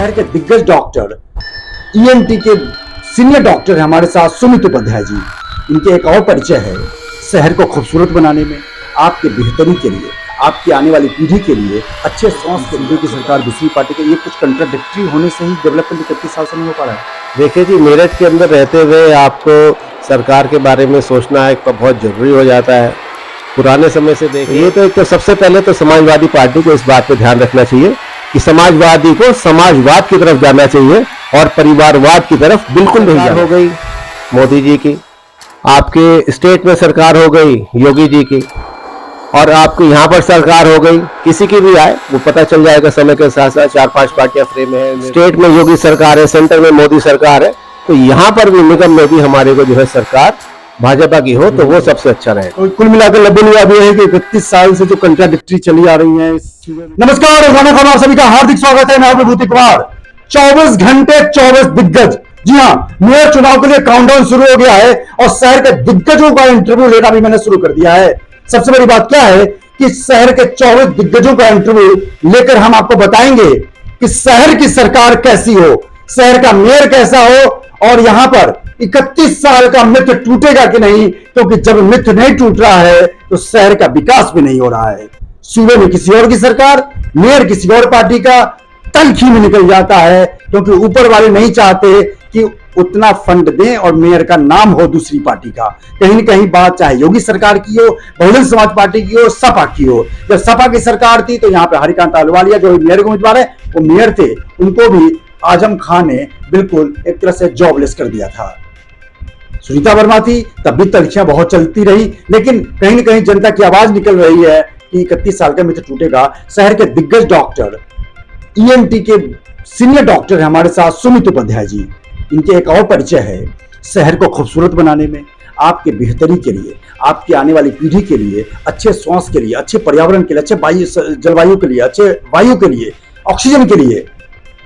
शहर के दिग्गज डॉक्टर ईएनटी के सीनियर डॉक्टर हैं हमारे साथ सुमित उपाध्याय जी। इनके एक और परिचय है शहर को खूबसूरत बनाने में, आपके बेहतरी के लिए, आपकी आने वाली पीढ़ी के लिए, अच्छे स्वास्थ्य केंद्रों की सरकार दूसरी पार्टी के, ये कुछ कंट्राडिक्टरी होने से ही डेवलपमेंट 31 साल से नहीं हो पा रहा है। देखिए जी, मेरठ के अंदर रहते हुए आपको सरकार के बारे में सोचना एक बहुत जरूरी हो जाता है। पुराने समय से देखिए तो सबसे पहले तो समाजवादी पार्टी को इस बात पे ध्यान रखना चाहिए कि समाजवादी को समाजवाद की तरफ जाना चाहिए और परिवारवाद की तरफ बिल्कुल नहीं जाना। हो गई मोदी जी की, आपके स्टेट में सरकार हो गई योगी जी की, और आपको यहाँ पर सरकार हो गई, किसी की भी आए वो पता चल जाएगा समय के साथ साथ। 4-5 पार्टियां फ्रेम में है। स्टेट में योगी सरकार है, सेंटर में मोदी सरकार है, तो यहाँ पर भी निगम में भी हमारे को जो है सरकार भाजपा की हो तो वो सबसे अच्छा रहे। तो कुल मिलाकर लबन हुआ भी है कि 31 साल से जो कंट्राडिक्टरी चली आ रही है। नमस्कार, आप सभी का हार्दिक स्वागत है। मैं हूं विभूति कुमार। 24 घंटे 24 दिग्गज, जी हाँ, मेयर चुनाव के लिए काउंटडाउन शुरू हो गया है और शहर के दिग्गजों का इंटरव्यू लेना भी मैंने शुरू कर दिया है। सबसे बड़ी बात क्या है कि शहर के 24 दिग्गजों का इंटरव्यू लेकर हम आपको बताएंगे कि शहर की सरकार कैसी हो, शहर का मेयर कैसा हो, और यहां पर 31 साल का मिथ टूटेगा कि नहीं, क्योंकि जब मिथ नहीं टूट रहा है तो शहर का विकास भी नहीं हो रहा है। सूबे में किसी और की सरकार, मेयर किसी और पार्टी का, तलखी में निकल जाता है, क्योंकि ऊपर वाले नहीं चाहते कि उतना फंड दें और मेयर का नाम हो दूसरी पार्टी का। कहीं न कहीं बात चाहे योगी सरकार की हो, बहुजन समाज पार्टी की हो, सपा की हो। जब सपा की सरकार थी तो यहाँ पे हरिकांत अहलुवालिया जो मेयर के उम्मीदवार है वो मेयर थे, उनको भी आजम खान ने बिल्कुल एक तरह से जॉबलेस कर दिया था। सुनीता वर्मा थी, तब भी तलखियां बहुत चलती रही, लेकिन कहीं न कहीं जनता की आवाज निकल रही है कि 31 साल का मिथ टूटेगा। शहर के दिग्गज डॉक्टर ईएनटी के सीनियर डॉक्टर हैं हमारे साथ सुमित उपाध्याय जी। इनके एक और परिचय है शहर को खूबसूरत बनाने में, आपके बेहतरी के लिए, आपकी आने वाली पीढ़ी के लिए, अच्छे स्वास्थ्य के लिए, अच्छे पर्यावरण के लिए, अच्छे जलवायु के लिए, अच्छे वायु के लिए, ऑक्सीजन के लिए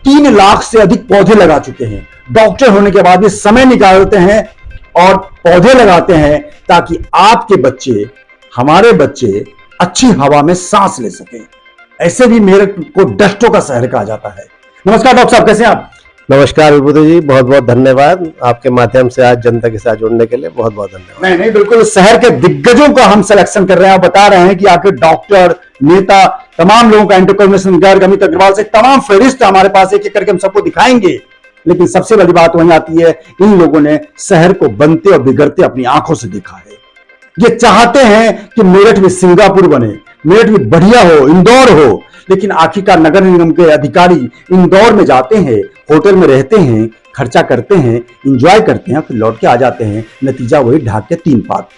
3 लाख से अधिक पौधे लगा चुके हैं। डॉक्टर होने के बाद भी समय निकालते हैं और पौधे लगाते हैं ताकि आपके बच्चे, हमारे बच्चे अच्छी हवा में सांस ले सकें। ऐसे भी मेरठ को डस्टों का शहर कहा जाता है। नमस्कार डॉक्टर साहब, कैसे हैं आप? नमस्कार विभूति जी, बहुत बहुत धन्यवाद आपके माध्यम से आज जनता के साथ जुड़ने के लिए। बहुत बहुत धन्यवाद। नहीं, बिल्कुल शहर के दिग्गजों का हम सिलेक्शन कर रहे हैं। बता रहे हैं कि आखिर डॉक्टर, नेता, तमाम लोगों का इंटरकॉग्निशन, अमित अग्रवाल से तमाम फहरिस्त हमारे पास एक एक करके हम सबको दिखाएंगे। लेकिन सबसे बड़ी बात वहीं आती है, इन लोगों ने शहर को बनते और बिगड़ते अपनी आंखों से देखा है। ये चाहते हैं कि मेरठ भी सिंगापुर बने, मेरठ भी बढ़िया हो, इंदौर हो, लेकिन आखिरकार नगर निगम के अधिकारी इंदौर में जाते हैं, होटल में रहते हैं, खर्चा करते हैं, एंजॉय करते हैं, फिर लौट के आ जाते हैं। नतीजा वही ढाक के 3 पात।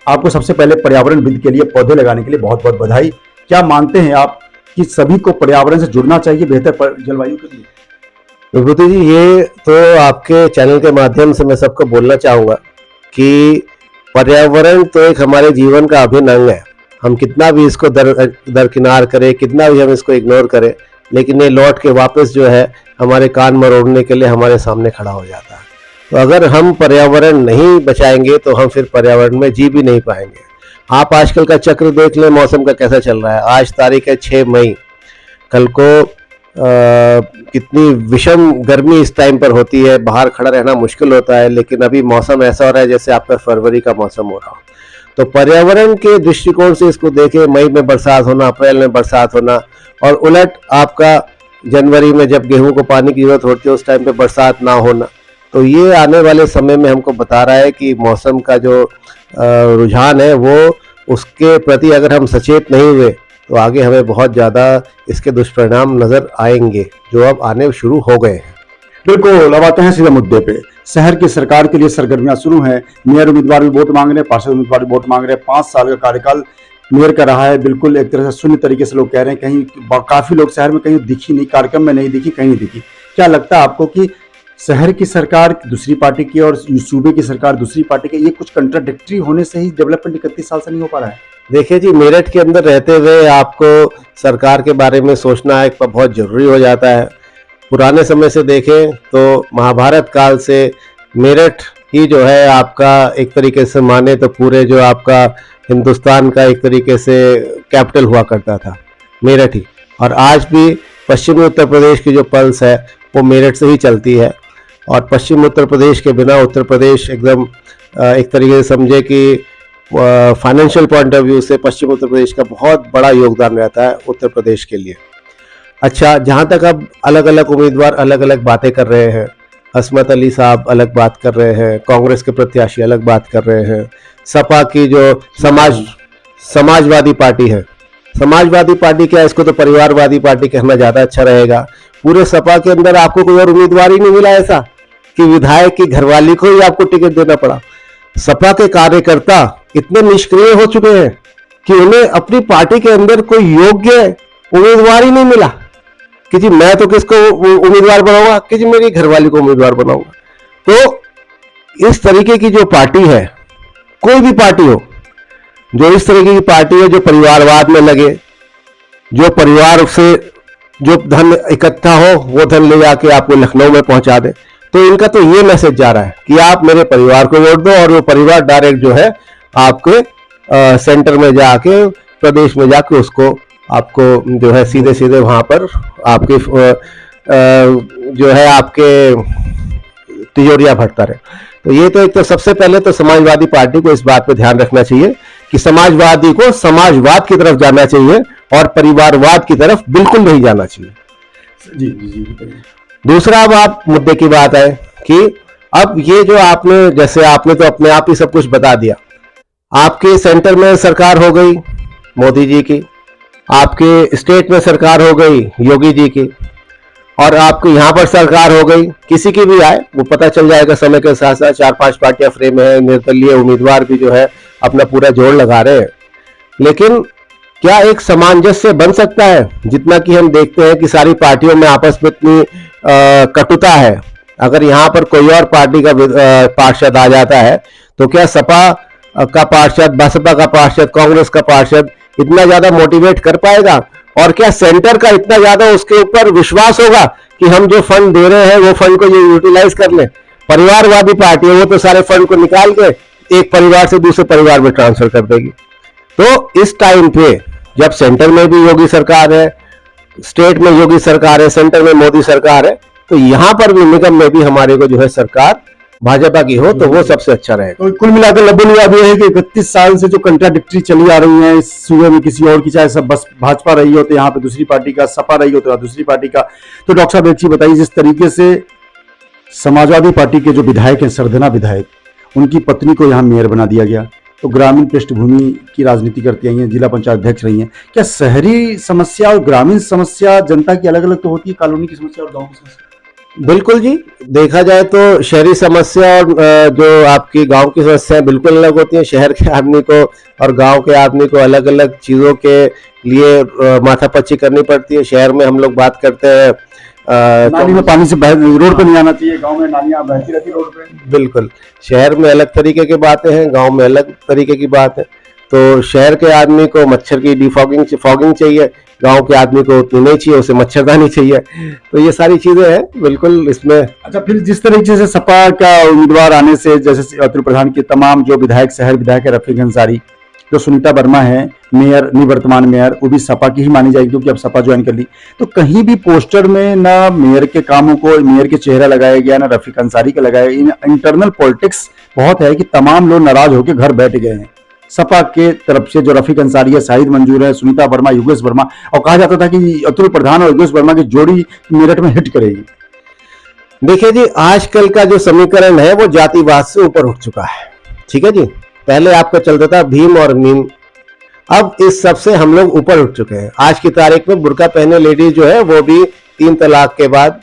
आपको सबसे पहले पर्यावरणविद के लिए, पौधे लगाने के लिए बहुत बहुत बधाई। क्या मानते हैं आप कि सभी को पर्यावरण से जुड़ना चाहिए बेहतर जलवायु के लिए? विभूति जी, ये तो आपके चैनल के माध्यम से मैं सबको बोलना चाहूँगा कि पर्यावरण तो एक हमारे जीवन का अभिन्न अंग है। हम कितना भी इसको दरकिनार करें, कितना भी हम इसको इग्नोर करें, लेकिन ये लौट के वापस जो है हमारे कान मरोड़ने के लिए हमारे सामने खड़ा हो जाता है। तो अगर हम पर्यावरण नहीं बचाएंगे तो हम फिर पर्यावरण में जी भी नहीं पाएंगे। आप आजकल का चक्र देख लें, मौसम का कैसा चल रहा है। आज तारीख है 6 मई, कल को कितनी विषम गर्मी इस टाइम पर होती है, बाहर खड़ा रहना मुश्किल होता है, लेकिन अभी मौसम ऐसा हो रहा है जैसे आपका फरवरी का मौसम हो रहा हो। तो पर्यावरण के दृष्टिकोण से इसको देखें, मई में बरसात होना, अप्रैल में बरसात होना, और उलट आपका जनवरी में जब गेहूं को पानी की जरूरत होती है उस टाइम पे बरसात ना होना, तो ये आने वाले समय में हमको बता रहा है कि मौसम का जो रुझान है वो उसके प्रति अगर हम सचेत नहीं हुए तो आगे हमें बहुत ज़्यादा इसके दुष्परिणाम नज़र आएंगे, जो अब आने शुरू हो गए हैं। बिल्कुल, अब आते हैं सीधे मुद्दे पे। शहर की सरकार के लिए सरगर्मियां शुरू हैं। मेयर उम्मीदवार भी वोट मांग रहे हैं, पार्षद उम्मीदवार भी वोट मांग रहे हैं। 5 साल का कार्यकाल मेयर का रहा है। बिल्कुल एक तरह से शून्य तरीके से लोग कह रहे हैं। कहीं काफी लोग शहर में कहीं दिखी नहीं, कार्यक्रम में नहीं दिखी, कहीं नहीं दिखी। क्या लगता है आपको कि शहर की सरकार दूसरी पार्टी की और सूबे की सरकार दूसरी पार्टी की, ये कुछ कंट्राडिक्टरी होने से ही डेवलपमेंट 31 साल से नहीं हो पा रहा है? देखिए जी, मेरठ के अंदर रहते हुए आपको सरकार के बारे में सोचना एक बहुत जरूरी हो जाता है। पुराने समय से देखें तो महाभारत काल से मेरठ ही जो है आपका एक तरीके से माने तो पूरे जो आपका हिंदुस्तान का एक तरीके से कैपिटल हुआ करता था, मेरठ ही। और आज भी पश्चिमी उत्तर प्रदेश की जो पल्स है वो मेरठ से ही चलती है। और पश्चिम उत्तर प्रदेश के बिना उत्तर प्रदेश एकदम एक तरीके से समझे कि फाइनेंशियल पॉइंट ऑफ व्यू से पश्चिम उत्तर प्रदेश का बहुत बड़ा योगदान रहता है उत्तर प्रदेश के लिए। अच्छा, जहाँ तक अब अलग अलग उम्मीदवार अलग अलग बातें कर रहे हैं, अस्मत अली साहब अलग बात कर रहे हैं, कांग्रेस के प्रत्याशी अलग बात कर रहे हैं, सपा की जो समाजवादी पार्टी है, समाजवादी पार्टी क्या, इसको तो परिवारवादी पार्टी कहना ज़्यादा अच्छा रहेगा। पूरे सपा के अंदर आपको कोई और उम्मीदवार ही नहीं मिला ऐसा कि विधायक की घरवाली को ही आपको टिकट देना पड़ा। सपा के कार्यकर्ता इतने निष्क्रिय हो चुके हैं कि उन्हें अपनी पार्टी के अंदर कोई योग्य उम्मीदवार ही नहीं मिला कि जी मैं तो किसको उम्मीदवार बनाऊंगा, कि जी मेरी घरवाली को उम्मीदवार बनाऊंगा। तो इस तरीके की जो पार्टी है, कोई भी पार्टी हो, जो इस तरीके की पार्टी है जो परिवारवाद में लगे, जो परिवार से जो धन इकट्ठा हो वो धन ले जाके आपको लखनऊ में पहुंचा दे, तो इनका तो ये मैसेज जा रहा है कि आप मेरे परिवार को वोट दो, और वो परिवार डायरेक्ट जो है आपके सेंटर में जाके, प्रदेश में जाके उसको आपको जो है सीधे सीधे वहां पर आपके जो है आपके तिजोरिया भरता रहे। तो ये तो एक तो सबसे पहले तो समाजवादी पार्टी को इस बात पे ध्यान रखना चाहिए कि समाजवादी को समाजवाद की तरफ जाना चाहिए और परिवारवाद की तरफ बिल्कुल नहीं जाना चाहिए। जी जी जी। दूसरा, अब आप मुद्दे की बात है कि अब ये जो आपने, जैसे आपने तो अपने आप ही सब कुछ बता दिया, आपके सेंटर में सरकार हो गई मोदी जी की, आपके स्टेट में सरकार हो गई योगी जी की, और आपको यहाँ पर सरकार हो गई, किसी की भी आए वो पता चल जाएगा समय के साथ साथ। 4-5 पार्टियां फ्रेम है, निर्दलीय उम्मीदवार भी जो है अपना पूरा जोर लगा रहे हैं, लेकिन क्या एक सामंजस्य बन सकता है? जितना कि हम देखते हैं कि सारी पार्टियों में आपस में इतनी कटुता है, अगर यहाँ पर कोई और पार्टी का पार्षद आ जाता है तो क्या सपा का पार्षद, बसपा का पार्षद, कांग्रेस का पार्षद इतना ज्यादा मोटिवेट कर पाएगा? और क्या सेंटर का इतना ज्यादा उसके ऊपर विश्वास होगा कि हम जो फंड दे रहे हैं वो फंड को ये यूटिलाइज कर लें? परिवारवादी पार्टी है, वो तो सारे फंड को निकाल के एक परिवार से दूसरे परिवार में ट्रांसफर कर देगी। तो इस टाइम पे जब सेंटर में भी योगी सरकार है, स्टेट में योगी सरकार है, सेंटर में मोदी सरकार है, तो यहां पर भी निगम में भी हमारे को जो है सरकार भाजपा की हो तो वो सबसे अच्छा रहेगा। तो कुल मिलाकर लब्बन हुआ भी है कि 31 साल से जो कंट्राडिक्टरी चली आ रही है इस सूबे में, किसी और की चाहे सब बस भाजपा रही हो तो यहाँ पे दूसरी पार्टी का, सपा रही हो तो दूसरी पार्टी का। तो डॉक्टर साहब एक चीज बताइए, जिस तरीके से समाजवादी पार्टी के जो विधायक हैं, सरधना विधायक, उनकी पत्नी को यहाँ मेयर बना दिया गया, तो ग्रामीण पृष्ठभूमि की राजनीति करती आई हैं, जिला पंचायत अध्यक्ष रही हैं। क्या शहरी समस्या और ग्रामीण समस्या जनता की अलग अलग तो होती है, कॉलोनी की समस्या और गाँव की समस्या? बिल्कुल जी, देखा जाए तो शहरी समस्या और जो आपकी गांव की समस्या बिल्कुल अलग होती है। शहर के आदमी को और गांव के आदमी को अलग अलग चीज़ों के लिए माथापच्ची करनी पड़ती है। शहर में हम लोग बात करते हैं नाली में पानी से रोड पे नहीं आना चाहिए, गांव में नालियां बहती रहती रोड पे। बिल्कुल, शहर में अलग तरीके की बातें हैं, गांव में अलग तरीके की बात है। तो शहर के आदमी को मच्छर की फॉगिंग चाहिए, गांव के आदमी को उतनी नहीं चाहिए, उसे मच्छरदानी चाहिए। तो ये सारी चीजें हैं बिल्कुल इसमें। अच्छा, फिर जिस तरीके से सपा का उम्मीदवार आने से, जैसे अतुल प्रधान के तमाम जो विधायक, शहर विधायक है रफीक अंसारी, जो सुनीता वर्मा है मेयर, निवर्तमान मेयर, वो भी सपा की ही मानी जाएगी क्योंकि अब सपा ज्वाइन कर ली। तो कहीं भी पोस्टर में ना मेयर के कामों को, मेयर के चेहरा लगाया गया, ना रफीक अंसारी का लगाया गया। इंटरनल पॉलिटिक्स बहुत है कि तमाम लोग नाराज होकर घर बैठ गए हैं सपा के तरफ से। जो रफीक अंसारी है, शाहिद मंजूर है, सुनीता वर्मा, योगेश वर्मा, और कहा जाता था कि अतुल प्रधान और योगेश वर्मा की जोड़ी मेरठ में हिट करेगी। देखिए जी, आजकल का जो समीकरण है वो जातिवाद से ऊपर उठ चुका है। ठीक है जी, पहले आपका चलता था भीम और मीम, अब इस सब से हम लोग ऊपर उठ चुके हैं। आज की तारीख में बुर्का पहने लेडीज जो है वो भी 3 तलाक के बाद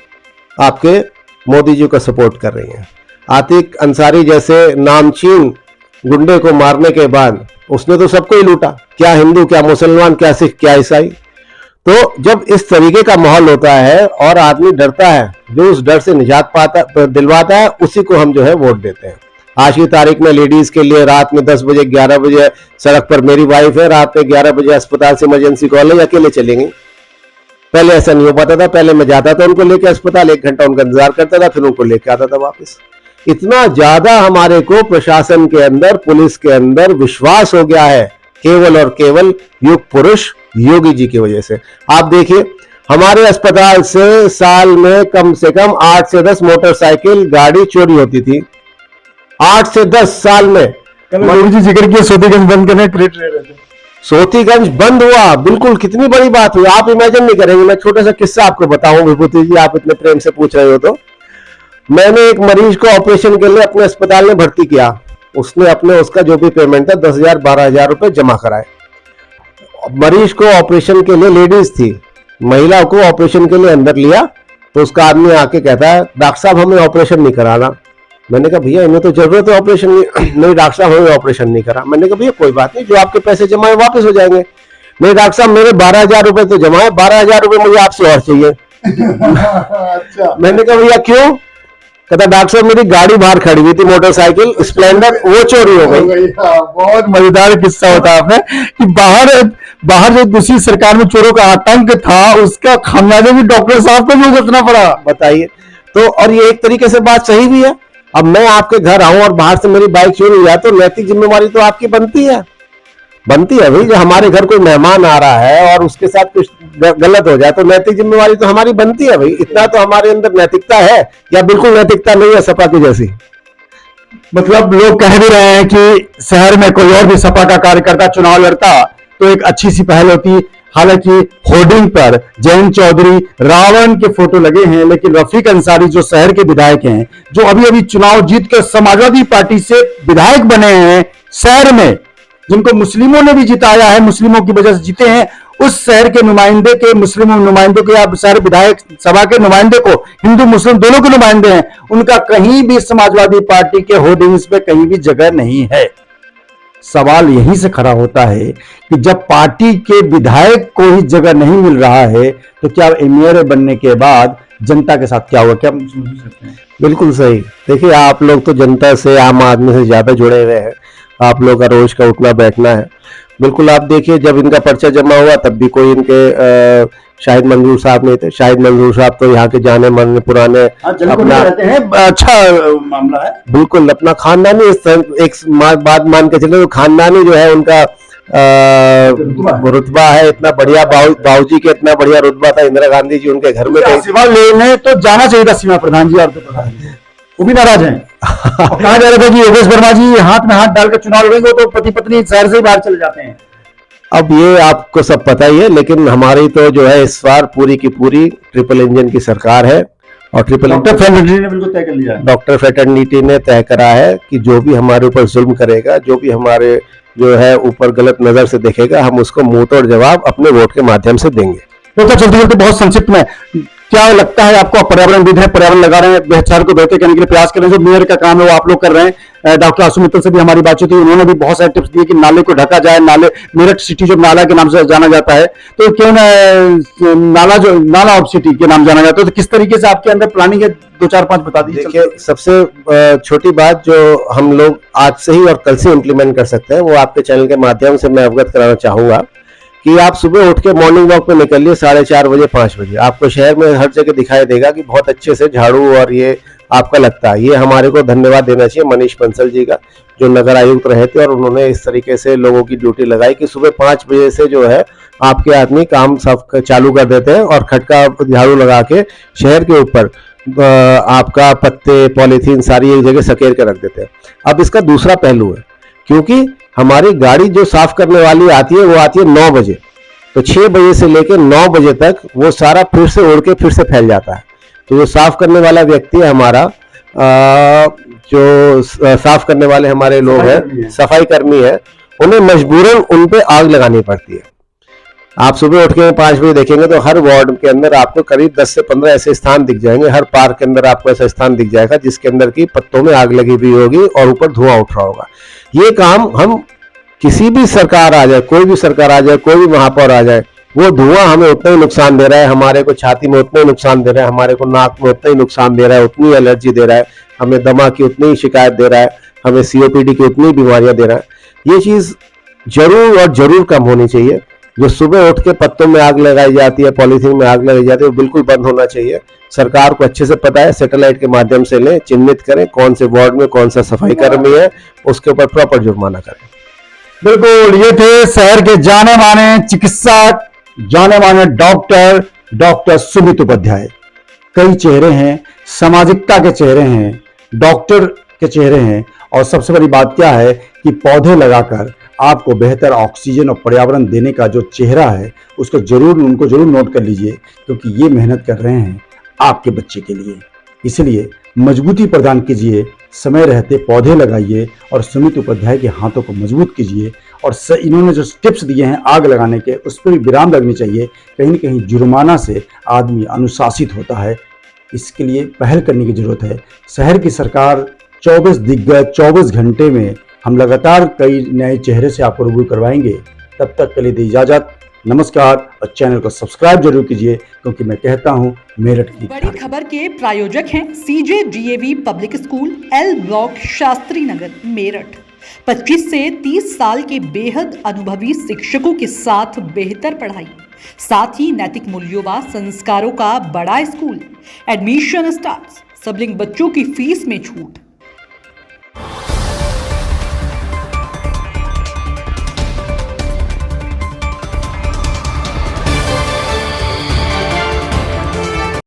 आपके मोदी जी को सपोर्ट कर रही हैं। आतिक अंसारी जैसे नामचीन गुंडे को मारने के बाद उसने तो सबको ही लूटा, क्या हिंदू, क्या मुसलमान, क्या सिख, क्या ईसाई। तो जब इस तरीके का माहौल होता है और आदमी डरता है, जो उस डर से निजात दिलवाता है उसी को हम जो है वोट देते हैं। आज की तारीख में लेडीज के लिए रात में 10 बजे 11 बजे सड़क पर, मेरी वाइफ है, रात में 11 बजे अस्पताल से इमरजेंसी कॉल है, अकेले चलेंगी। पहले ऐसा नहीं हो पाता था, पहले मैं जाता था उनको लेकर अस्पताल, 1 घंटा उनका इंतजार करता था, फिर उनको लेकर आता था वापस। इतना ज्यादा हमारे को प्रशासन के अंदर, पुलिस के अंदर विश्वास हो गया है केवल और केवल युग पुरुष योगी जी की वजह से। आप देखिए, हमारे अस्पताल से साल में कम से कम 8 से 10 मोटरसाइकिल गाड़ी चोरी होती थी। 8 से 10 साल में। मोदी जी जिक्र किया सोतीगंज बंद करने क्रेडिट ले रहे थे। सोतीगंज बंद हुआ, बिल्कुल, कितनी बड़ी बात हुई, आप इमेजिन नहीं करेंगे। मैं छोटा सा किस्सा आपको बताऊं विभूति जी, आप इतने प्रेम से पूछ रहे हो तो। मैंने एक मरीज को ऑपरेशन के लिए अपने अस्पताल में भर्ती किया। उसने अपने उसका जो भी पेमेंट था 10,000 12,000 रुपए जमा कराए। मरीज को ऑपरेशन के लिए, लेडीज थी, महिला को ऑपरेशन के लिए अंदर लिया तो उसका आदमी आके कहता है डॉक्टर साहब हमें ऑपरेशन नहीं कराना। मैंने कहा भैया इन्हें तो जरूरत है ऑपरेशन नहीं डॉक्टर साहब हमें ऑपरेशन नहीं करा। मैंने कहा भैया कोई बात नहीं, जो आपके पैसे जमा है वापस हो जाएंगे। नहीं डॉक्टर साहब मेरे 12,000 रुपए तो जमा है, 12,000 रुपए मुझे आपसे और चाहिए। अच्छा। मैंने कहा भैया क्यों? कहता डॉक्टर साहब मेरी गाड़ी बाहर खड़ी हुई थी, मोटरसाइकिल स्प्लेंडर, वो चोरी हो गई। बहुत मजेदार किस्सा होता है आपने कि बाहर जो दूसरी सरकार में चोरों का आतंक था उसका खामियाजा भी डॉक्टर साहब को भी भुगतना पड़ा। बताइए तो। और ये एक तरीके से बात सही भी है। अब मैं आपके घर आऊं और बाहर से मेरी बाइक चोरी हो जाए तो नैतिक जिम्मेवारी तो आपकी बनती है भाई। जो हमारे घर कोई मेहमान आ रहा है और उसके साथ कुछ गलत हो जाए तो नैतिक जिम्मेवारी तो हमारी बनती है भाई। इतना तो हमारे अंदर नैतिकता है, या बिल्कुल नैतिकता नहीं है सपा की जैसी। मतलब लोग कह भी रहे हैं कि शहर में कोई और भी सपा का कार्यकर्ता चुनाव लड़ता तो एक अच्छी सी पहल होती। हालांकि होर्डिंग पर जयंत चौधरी रावण के फोटो लगे हैं, लेकिन रफीक अंसारी जो शहर के विधायक हैं, जो अभी अभी चुनाव जीतकर समाजवादी पार्टी से विधायक बने हैं शहर में, जिनको मुस्लिमों ने भी जिताया है, मुस्लिमों की वजह से जीते हैं, उस शहर के नुमाइंदे के, मुस्लिम नुमाइंदे के या शहर विधायक सभा के नुमाइंदे को, हिंदू मुस्लिम दोनों के नुमाइंदे हैं, उनका कहीं भी समाजवादी पार्टी के होर्डिंग्स पे कहीं भी जगह नहीं है। सवाल यहीं से खड़ा होता है कि जब पार्टी के विधायक को ही जगह नहीं मिल रहा है तो क्या मेयर बनने के बाद जनता के साथ क्या होगा, क्या समझ सकते हैं? बिल्कुल सही। देखिए आप लोग तो जनता से, आम आदमी से ज्यादा जुड़े हुए हैं। आप लोग का रोज का उठना बैठना है। बिल्कुल आप देखिए जब इनका पर्चा जमा हुआ तब भी कोई इनके शाहिद मंजूर साहब नहीं थे। शाहिद मंजूर साहब तो यहाँ के जाने माने पुराने अपना रहते हैं, अच्छा मामला है। बिल्कुल अपना खानदानी एक बात मान के चले तो खानदानी जो है उनका रुतबा है। इतना बढ़िया बाबूजी के इतना बढ़िया रुतबा था, इंदिरा गांधी जी उनके घर में सेवा लेने तो जाना चाहिए था सीमा प्रधान जी, और तो प्रधान जी वो भी नाराज हैं। कहा जा रहा था कि योगेश वर्मा जी हाथ में हाथ डालकर चुनाव लड़ेंगे तो पति पत्नी शहर से ही बाहर चले जाते हैं। अब ये आपको सब पता ही है, लेकिन हमारी तो जो है इस बार पूरी की पूरी ट्रिपल इंजन की सरकार है। और डॉक्टर फ्रेटर्निटी ने बिल्कुल तय कर लिया है। डॉक्टर फ्रेटर्निटी ने तय करा है कि जो भी हमारे ऊपर जुल्म करेगा, जो भी हमारे जो है ऊपर गलत नजर से देखेगा, हम उसको मुंह तोड़ जवाब अपने वोट के माध्यम से देंगे। तो चलते चलते बहुत संक्षिप्त में क्या लगता है आपको? पर्यावरणविद है, पर्यावरण लगा रहे हैं, शहर को बेहतर करने के लिए प्रयास कर रहे हैं, जो मेयर का काम है वो आप लोग कर रहे हैं। डॉक्टर आशु मित्तल से भी हमारी बातचीत हुई, उन्होंने भी बहुत सारे टिप्स दिए कि नाले को ढका जाए। नाले, मेरठ सिटी जो नाला के नाम से जाना जाता है, तो क्यों ना नाला ऑफ सिटी के नाम जाना जाता है, तो किस तरीके से आपके अंदर प्लानिंग है? 2-4-5 बता दीजिए। देखिए सबसे छोटी बात जो हम लोग आज से ही और कल से इम्प्लीमेंट कर सकते हैं वो आपके चैनल के माध्यम से मैं अवगत कराना चाहूंगा कि आप सुबह उठ के मॉर्निंग वॉक पे निकलिए 4:30 बजे 5 बजे। आपको शहर में हर जगह दिखाई देगा कि बहुत अच्छे से झाड़ू और ये आपका लगता है। ये हमारे को धन्यवाद देना चाहिए मनीष बंसल जी का, जो नगर आयुक्त रहे थे, और उन्होंने इस तरीके से लोगों की ड्यूटी लगाई कि सुबह 5 बजे से जो है आपके आदमी काम सब चालू कर देते हैं और खटका झाड़ू लगा के शहर के ऊपर आपका पत्ते पॉलीथीन सारी एक जगह सकेर के रख देते हैं। अब इसका दूसरा पहलू है, क्योंकि हमारी गाड़ी जो साफ करने वाली आती है वो आती है 9 बजे, तो 6 बजे से लेकर 9 बजे तक वो सारा फिर से उड़ के फिर से फैल जाता है। तो जो साफ करने वाला व्यक्ति है हमारा, जो साफ करने वाले हमारे लोग हैं, सफाई कर्मी है, उन्हें मजबूरन उन पे आग लगानी पड़ती है। आप सुबह उठ के 5 बजे देखेंगे तो हर वार्ड के अंदर आपको करीब 10 से 15 ऐसे स्थान दिख जाएंगे। हर पार्क के अंदर आपको ऐसा स्थान दिख जाएगा जिसके अंदर की पत्तों में आग लगी हुई होगी और ऊपर धुआं उठ रहा होगा। ये काम हम किसी भी सरकार आ जाए, कोई भी सरकार आ जाए, कोई भी महापौर आ जाए, वो धुआं हमें उतना ही नुकसान दे रहा है, हमारे को छाती में उतना ही नुकसान दे रहा है, हमारे को नाक में उतना ही नुकसान दे रहा है, उतनी एलर्जी दे रहा है, हमें दमा की उतनी ही शिकायत दे रहा है, हमें COPD की उतनी बीमारियां दे रहा है। ये चीज जरूर और जरूर कम होनी चाहिए। जो सुबह उठ के पत्तों में आग लगाई जाती है, पॉलीथीन में आग लगाई जाती है, वो बिल्कुल बंद होना चाहिए। सरकार को अच्छे से पता है, सैटेलाइट के माध्यम से लें, चिन्हित करें कौन से वार्ड में कौन सा सफाई कर्मी है, उसके ऊपर प्रॉपर जुर्माना करें। बिल्कुल, ये थे शहर के जाने माने चिकित्सक, जाने माने डॉक्टर डॉक्टर सुमित उपाध्याय। कई चेहरे हैं, सामाजिकता के चेहरे हैं, डॉक्टर के चेहरे हैं, और सबसे बड़ी बात क्या है कि पौधे लगाकर आपको बेहतर ऑक्सीजन और पर्यावरण देने का जो चेहरा है उनको जरूर नोट कर लीजिए, क्योंकि ये मेहनत कर रहे हैं आपके बच्चे के लिए। इसलिए मजबूती प्रदान कीजिए, समय रहते पौधे लगाइए और सुमित उपाध्याय के हाथों को मजबूत कीजिए। और इन्होंने जो टिप्स दिए हैं आग लगाने के, उस पर भी विराम लगनी चाहिए। कहीं न कहीं जुर्माना से आदमी अनुशासित होता है, इसके लिए पहल करने की जरूरत है। शहर की सरकार 24 दिग्गज 24 घंटे में हम लगातार कई नए चेहरे से आपको रूबरू करवाएंगे। तब तक के लिए दी इजाजत, नमस्कार। और चैनल को सब्सक्राइब जरूर कीजिए, क्योंकि मैं कहता हूं मेरठ की बड़ी खबर के प्रायोजक हैं CJDAV public school, L block, Shastri Nagar, Meerut. 25 से 30 साल के बेहद अनुभवी शिक्षकों के साथ बेहतर पढ़ाई, साथ ही नैतिक मूल्यों व संस्कारों का बड़ा स्कूल। Admission start. सबलिंग बच्चों की फीस में छूट।